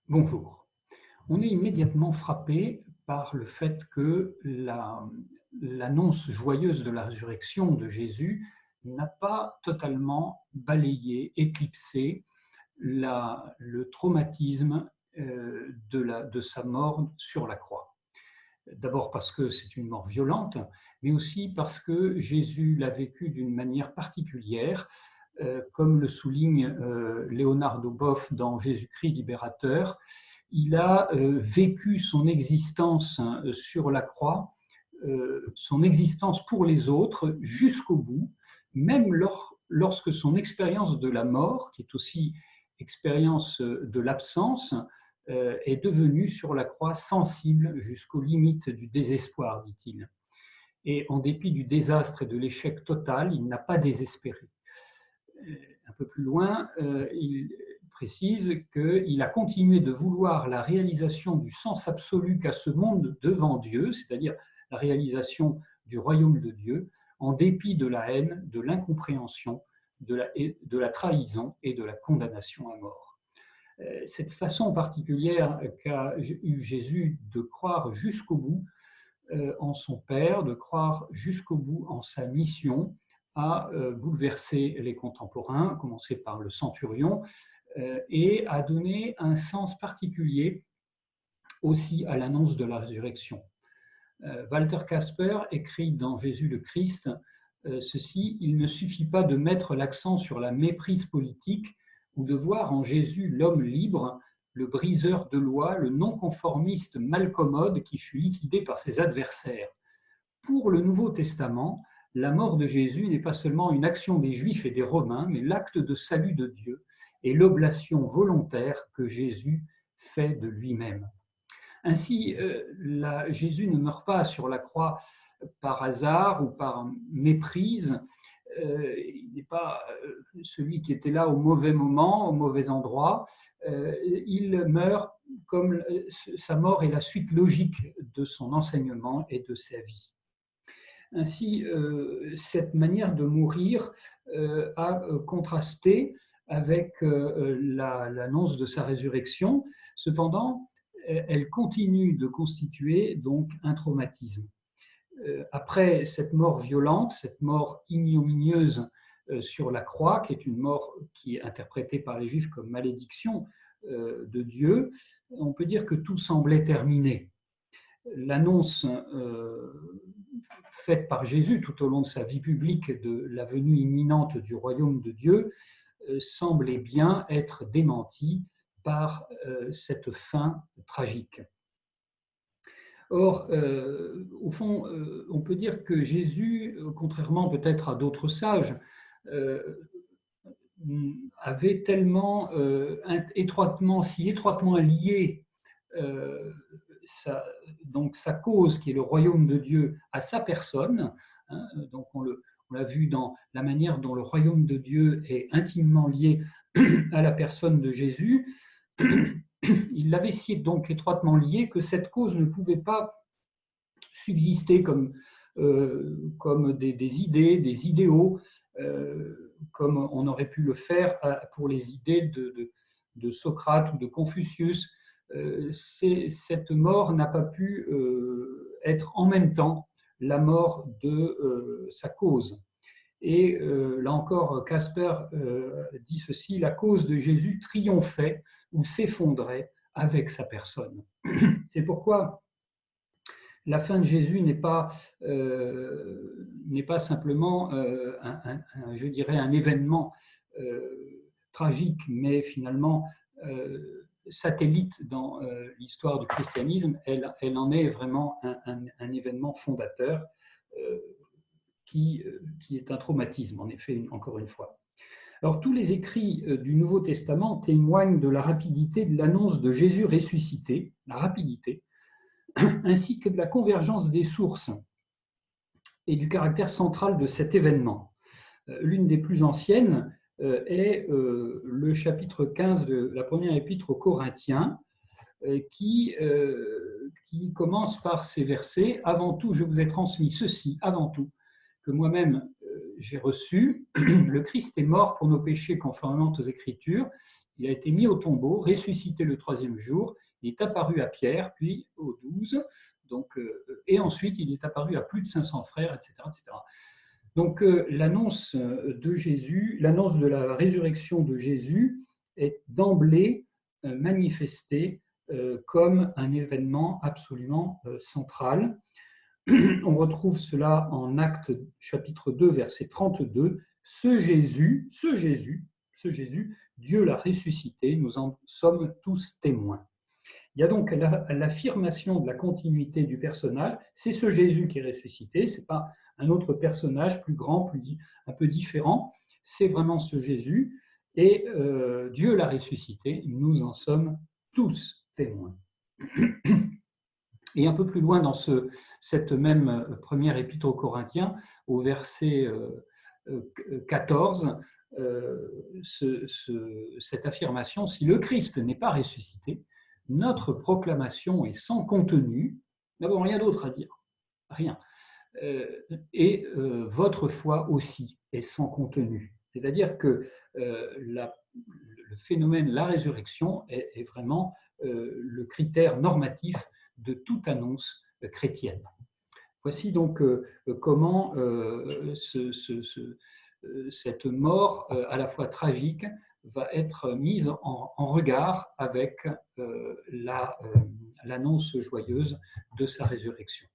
Bonjour. On est immédiatement frappé par le fait que l'annonce joyeuse de la résurrection de Jésus n'a pas totalement balayé, éclipsé le traumatisme de sa mort sur la croix. D'abord parce que c'est une mort violente, mais aussi parce que Jésus l'a vécu d'une manière particulière, comme le souligne Leonardo Boff dans Jésus-Christ libérateur. Il a vécu son existence sur la croix, son existence pour les autres jusqu'au bout, même lorsque son expérience de la mort, qui est aussi expérience de l'absence, est devenu sur la croix sensible jusqu'aux limites du désespoir, dit-il. Et en dépit du désastre et de l'échec total, il n'a pas désespéré. Un peu plus loin, il précise qu'il a continué de vouloir la réalisation du sens absolu qu'a ce monde devant Dieu, c'est-à-dire la réalisation du royaume de Dieu, en dépit de la haine, de l'incompréhension, de la trahison et de la condamnation à mort. Cette façon particulière qu'a eu Jésus de croire jusqu'au bout en son Père, de croire jusqu'au bout en sa mission, a bouleversé les contemporains, à commencer par le centurion, et a donné un sens particulier aussi à l'annonce de la résurrection. Walter Casper écrit dans Jésus le Christ ceci: il ne suffit pas de mettre l'accent sur la méprise politique ou de voir en Jésus l'homme libre, le briseur de loi, le non-conformiste malcommode qui fut liquidé par ses adversaires. Pour le Nouveau Testament, la mort de Jésus n'est pas seulement une action des Juifs et des Romains, mais l'acte de salut de Dieu et l'oblation volontaire que Jésus fait de lui-même. Ainsi, Jésus ne meurt pas sur la croix par hasard ou par méprise. Il n'est pas celui qui était là au mauvais moment, au mauvais endroit. Il meurt comme sa mort est la suite logique de son enseignement et de sa vie. Ainsi, cette manière de mourir a contrasté avec l'annonce de sa résurrection. Cependant, elle continue de constituer donc un traumatisme. Après cette mort violente, cette mort ignominieuse sur la croix, qui est une mort qui est interprétée par les Juifs comme malédiction de Dieu, on peut dire que tout semblait terminé. L'annonce faite par Jésus tout au long de sa vie publique de la venue imminente du royaume de Dieu semblait bien être démentie par cette fin tragique. Or, au fond, on peut dire que Jésus, contrairement peut-être à d'autres sages, avait tellement si étroitement lié donc sa cause, qui est le royaume de Dieu, à sa personne. Hein, donc on l'a vu dans la manière dont le royaume de Dieu est intimement lié à la personne de Jésus. Il l'avait si donc étroitement lié que cette cause ne pouvait pas subsister comme des idées, des idéaux, comme on aurait pu le faire pour les idées de Socrate ou de Confucius. Cette mort n'a pas pu être en même temps la mort de sa cause. Et là encore, Casper dit ceci: la cause de Jésus triomphait ou s'effondrait avec sa personne. C'est pourquoi la fin de Jésus n'est pas simplement je dirais un événement tragique, mais finalement satellite dans l'histoire du christianisme. Elle en est vraiment un événement fondateur qui est un traumatisme, en effet, encore une fois. Alors, tous les écrits du Nouveau Testament témoignent de la rapidité de l'annonce de Jésus ressuscité, la rapidité, ainsi que de la convergence des sources et du caractère central de cet événement. L'une des plus anciennes est le chapitre 15 de la première épître aux Corinthiens, qui commence par ces versets: « Avant tout, je vous ai transmis ceci, avant tout, que moi-même j'ai reçu. Le Christ est mort pour nos péchés conformément aux Écritures. il a été mis au tombeau, ressuscité le troisième jour, il est apparu à Pierre, puis aux 12, donc, et ensuite il est apparu à plus de 500 frères, etc. etc. Donc l'annonce de Jésus, l'annonce de la résurrection de Jésus est d'emblée manifestée comme un événement absolument central. On retrouve cela en Actes chapitre 2, verset 32. Ce Jésus, Dieu l'a ressuscité, nous en sommes tous témoins. Il y a donc l'affirmation de la continuité du personnage, c'est ce Jésus qui est ressuscité, ce n'est pas un autre personnage plus grand, un peu différent, c'est vraiment ce Jésus, et Dieu l'a ressuscité, nous en sommes tous témoins. Et un peu plus loin dans cette même première épître aux Corinthiens, au verset 14, cette affirmation, si le Christ n'est pas ressuscité, notre proclamation est sans contenu, d'abord rien d'autre à dire, rien, et votre foi aussi est sans contenu. C'est-à-dire que le phénomène, la résurrection, est vraiment le critère normatif de toute annonce chrétienne. Voici donc comment cette mort à la fois tragique va être mise en regard avec l'annonce joyeuse de sa résurrection.